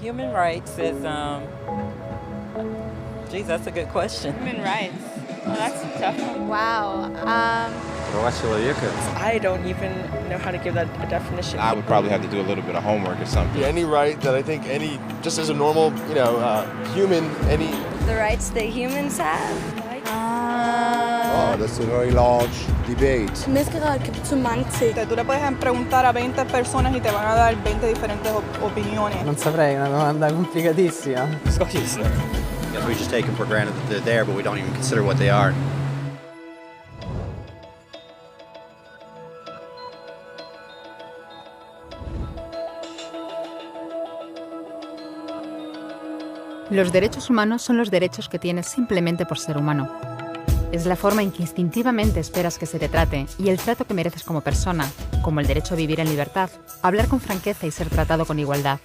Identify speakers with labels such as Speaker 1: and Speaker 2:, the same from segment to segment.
Speaker 1: Human rights is, geez, that's a good question.
Speaker 2: Human rights. Well, that's a tough one.
Speaker 3: Wow.
Speaker 4: I don't even know how to give that a definition.
Speaker 5: I would probably have to do a little bit of homework or something.
Speaker 6: Any right that I think just as a normal, human,
Speaker 3: The rights that humans have.
Speaker 7: Oh, that's a very large debate.
Speaker 3: Menneskerettigheder kan betyde mange ting.
Speaker 2: Tú le puedes preguntar a 20 personas y te van a dar 20 diferentes opiniones.
Speaker 8: Non saprei, una domanda complicatissima.
Speaker 9: Guess we just take them for granted that they're there, but we don't even consider what they are.
Speaker 10: Los derechos humanos son los derechos que tienes simplemente por ser humano. Es la forma en que instintivamente esperas que se te trate y el trato que mereces como persona, como el derecho a vivir en libertad, hablar con franqueza y ser tratado con igualdad.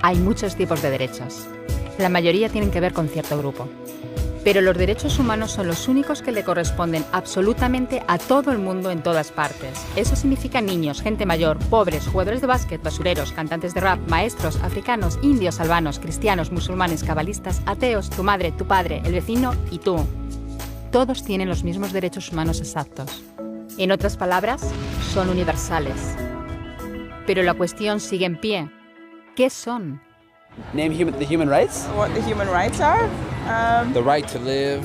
Speaker 10: Hay muchos tipos de derechos. La mayoría tienen que ver con cierto grupo. Pero los derechos humanos son los únicos que le corresponden absolutamente a todo el mundo en todas partes. Eso significa niños, gente mayor, pobres, jugadores de básquet, basureros, cantantes de rap, maestros, africanos, indios, albanos, cristianos, musulmanes, cabalistas, ateos, tu madre, tu padre, el vecino y tú. Todos tienen los mismos derechos humanos exactos. En otras palabras, son universales. Pero la cuestión sigue en pie. ¿Qué son?
Speaker 8: Name the human rights?
Speaker 2: What the human rights are?
Speaker 6: the right to live,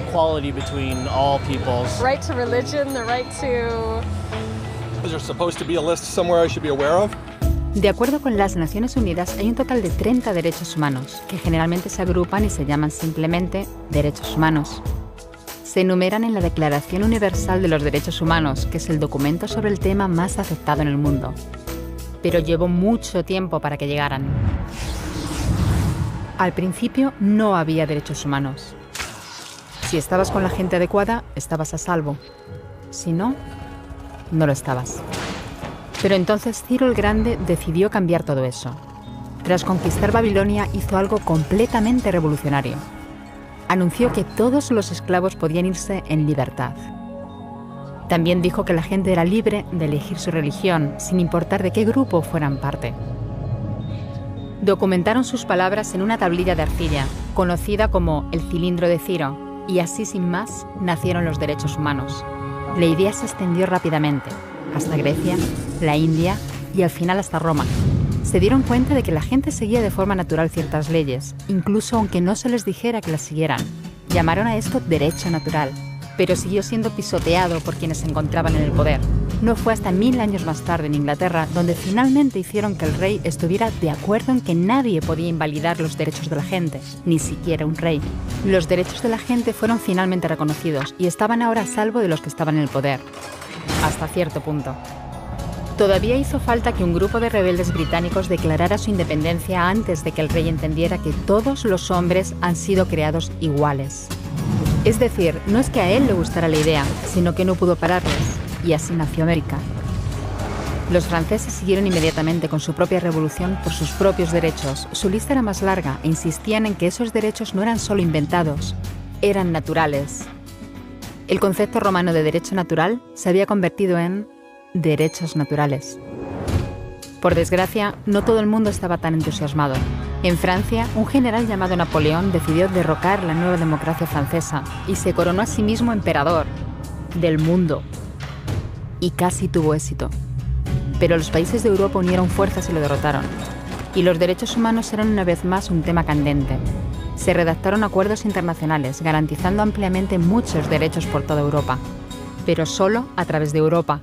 Speaker 11: equality between all peoples.
Speaker 3: Right to religion, the right to...
Speaker 6: Is there supposed to be a list somewhere I should be aware of?
Speaker 10: De acuerdo con las Naciones Unidas, hay un total de 30 derechos humanos, que generalmente se agrupan y se llaman simplemente derechos humanos. Se enumeran en la Declaración Universal de los Derechos Humanos, que es el documento sobre el tema más aceptado en el mundo. Pero llevó mucho tiempo para que llegaran. Al principio no había derechos humanos. Si estabas con la gente adecuada, estabas a salvo. Si no, no lo estabas. Pero entonces Ciro el Grande decidió cambiar todo eso. Tras conquistar Babilonia, hizo algo completamente revolucionario. Anunció que todos los esclavos podían irse en libertad. También dijo que la gente era libre de elegir su religión, sin importar de qué grupo fueran parte. Documentaron sus palabras en una tablilla de arcilla, conocida como el cilindro de Ciro, y así sin más nacieron los derechos humanos. La idea se extendió rápidamente, hasta Grecia, la India y al final hasta Roma. Se dieron cuenta de que la gente seguía de forma natural ciertas leyes, incluso aunque no se les dijera que las siguieran. Llamaron a esto derecho natural, pero siguió siendo pisoteado por quienes se encontraban en el poder. No fue hasta 1000 años más tarde en Inglaterra donde finalmente hicieron que el rey estuviera de acuerdo en que nadie podía invalidar los derechos de la gente, ni siquiera un rey. Los derechos de la gente fueron finalmente reconocidos y estaban ahora a salvo de los que estaban en el poder. Hasta cierto punto. Todavía hizo falta que un grupo de rebeldes británicos declarara su independencia antes de que el rey entendiera que todos los hombres han sido creados iguales. Es decir, no es que a él le gustara la idea, sino que no pudo pararles, y así nació América. Los franceses siguieron inmediatamente con su propia revolución por sus propios derechos. Su lista era más larga e insistían en que esos derechos no eran solo inventados, eran naturales. El concepto romano de derecho natural se había convertido en derechos naturales. Por desgracia, no todo el mundo estaba tan entusiasmado. En Francia, un general llamado Napoleón decidió derrocar la nueva democracia francesa y se coronó a sí mismo emperador del mundo. Y casi tuvo éxito. Pero los países de Europa unieron fuerzas y lo derrotaron. Y los derechos humanos eran una vez más un tema candente. Se redactaron acuerdos internacionales garantizando ampliamente muchos derechos por toda Europa, pero solo a través de Europa.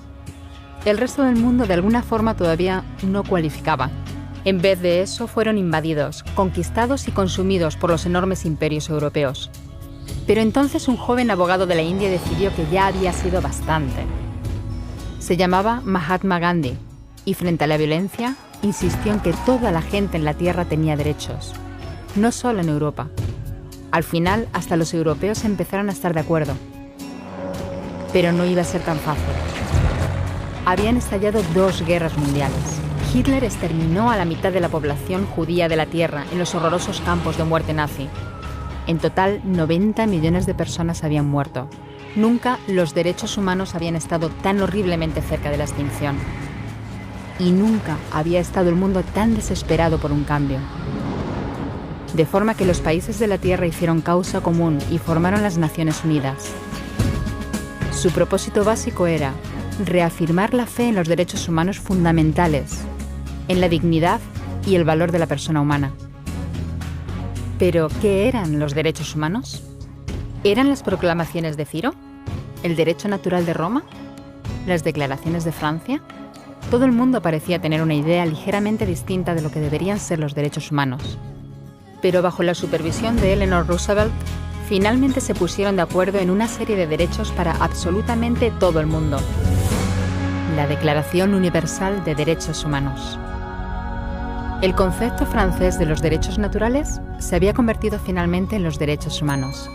Speaker 10: El resto del mundo de alguna forma todavía no cualificaba. En vez de eso fueron invadidos, conquistados y consumidos por los enormes imperios europeos. Pero entonces un joven abogado de la India decidió que ya había sido bastante. Se llamaba Mahatma Gandhi y frente a la violencia insistió en que toda la gente en la tierra tenía derechos. No solo en Europa. Al final, hasta los europeos empezaron a estar de acuerdo. Pero no iba a ser tan fácil. Habían estallado 2 guerras mundiales. Hitler exterminó a la mitad de la población judía de la Tierra en los horrorosos campos de muerte nazi. En total, 90 millones de personas habían muerto. Nunca los derechos humanos habían estado tan horriblemente cerca de la extinción. y nunca había estado el mundo tan desesperado por un cambio. De forma que los países de la Tierra hicieron causa común y formaron las Naciones Unidas. Su propósito básico era reafirmar la fe en los derechos humanos fundamentales, en la dignidad y el valor de la persona humana. ¿Pero qué eran los derechos humanos? ¿Eran las proclamaciones de Ciro? ¿El derecho natural de Roma? ¿Las declaraciones de Francia? Todo el mundo parecía tener una idea ligeramente distinta de lo que deberían ser los derechos humanos. Pero bajo la supervisión de Eleanor Roosevelt, finalmente se pusieron de acuerdo en una serie de derechos para absolutamente todo el mundo. La Declaración Universal de Derechos Humanos. El concepto francés de los derechos naturales se había convertido finalmente en los derechos humanos.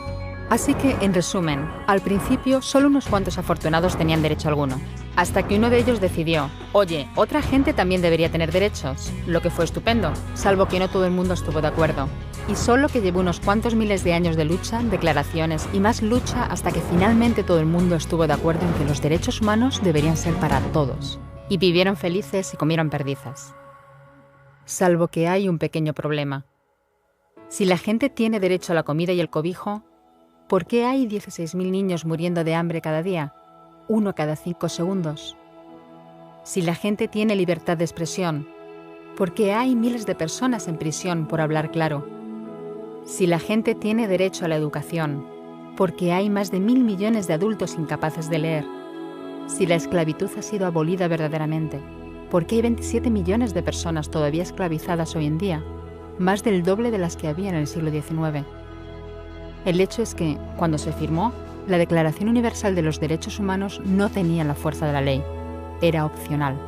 Speaker 10: Así que, en resumen, al principio solo unos cuantos afortunados tenían derecho alguno, hasta que uno de ellos decidió, oye, otra gente también debería tener derechos, lo que fue estupendo, salvo que no todo el mundo estuvo de acuerdo. Y solo que llevó unos cuantos miles de años de lucha, declaraciones y más lucha hasta que finalmente todo el mundo estuvo de acuerdo en que los derechos humanos deberían ser para todos. Y vivieron felices y comieron perdices. Salvo que hay un pequeño problema. Si la gente tiene derecho a la comida y el cobijo, ¿por qué hay 16.000 niños muriendo de hambre cada día? 1 cada 5 segundos. Si la gente tiene libertad de expresión, ¿por qué hay miles de personas en prisión por hablar claro? Si la gente tiene derecho a la educación, ¿por qué hay más de 1.000 millones de adultos incapaces de leer? Si la esclavitud ha sido abolida verdaderamente, ¿por qué hay 27 millones de personas todavía esclavizadas hoy en día? Más del doble de las que había en el siglo XIX. El hecho es que, cuando se firmó, la Declaración Universal de los Derechos Humanos no tenía la fuerza de la ley. Era opcional.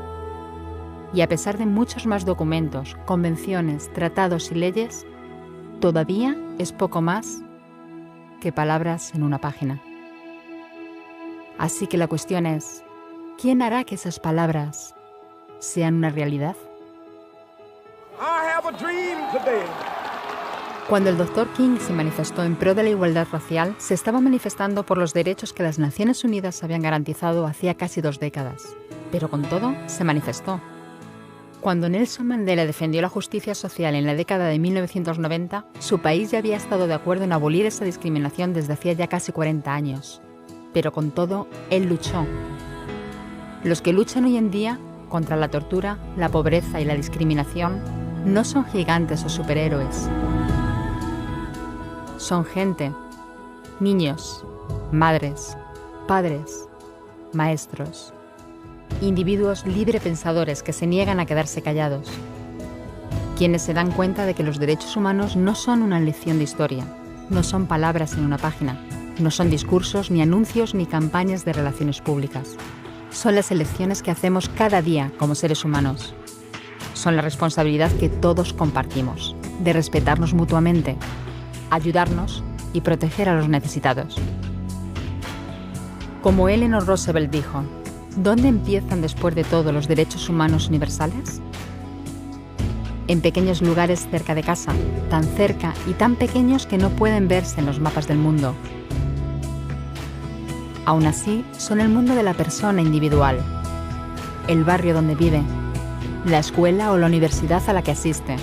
Speaker 10: Y a pesar de muchos más documentos, convenciones, tratados y leyes, todavía es poco más que palabras en una página. Así que la cuestión es, ¿quién hará que esas palabras sean una realidad? Cuando el Dr. King se manifestó en pro de la igualdad racial, se estaba manifestando por los derechos que las Naciones Unidas habían garantizado hacía casi 2 décadas. Pero con todo, se manifestó. Cuando Nelson Mandela defendió la justicia social en la década de 1990, su país ya había estado de acuerdo en abolir esa discriminación desde hacía ya casi 40 años. Pero con todo, él luchó. Los que luchan hoy en día contra la tortura, la pobreza y la discriminación no son gigantes o superhéroes. Son gente, niños, madres, padres, maestros, individuos librepensadores que se niegan a quedarse callados, quienes se dan cuenta de que los derechos humanos no son una lección de historia, no son palabras en una página, no son discursos, ni anuncios, ni campañas de relaciones públicas. Son las elecciones que hacemos cada día como seres humanos. Son la responsabilidad que todos compartimos, de respetarnos mutuamente, ayudarnos y proteger a los necesitados. Como Eleanor Roosevelt dijo, ¿dónde empiezan después de todo los derechos humanos universales? En pequeños lugares cerca de casa, tan cerca y tan pequeños que no pueden verse en los mapas del mundo. Aún así, son el mundo de la persona individual, el barrio donde vive, la escuela o la universidad a la que asiste,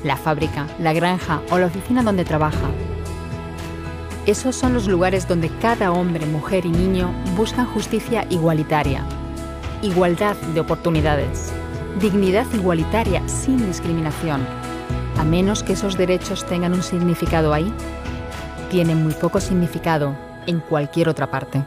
Speaker 10: la fábrica, la granja o la oficina donde trabaja. Esos son los lugares donde cada hombre, mujer y niño buscan justicia igualitaria, igualdad de oportunidades, dignidad igualitaria sin discriminación. A menos que esos derechos tengan un significado ahí, tienen muy poco significado en cualquier otra parte.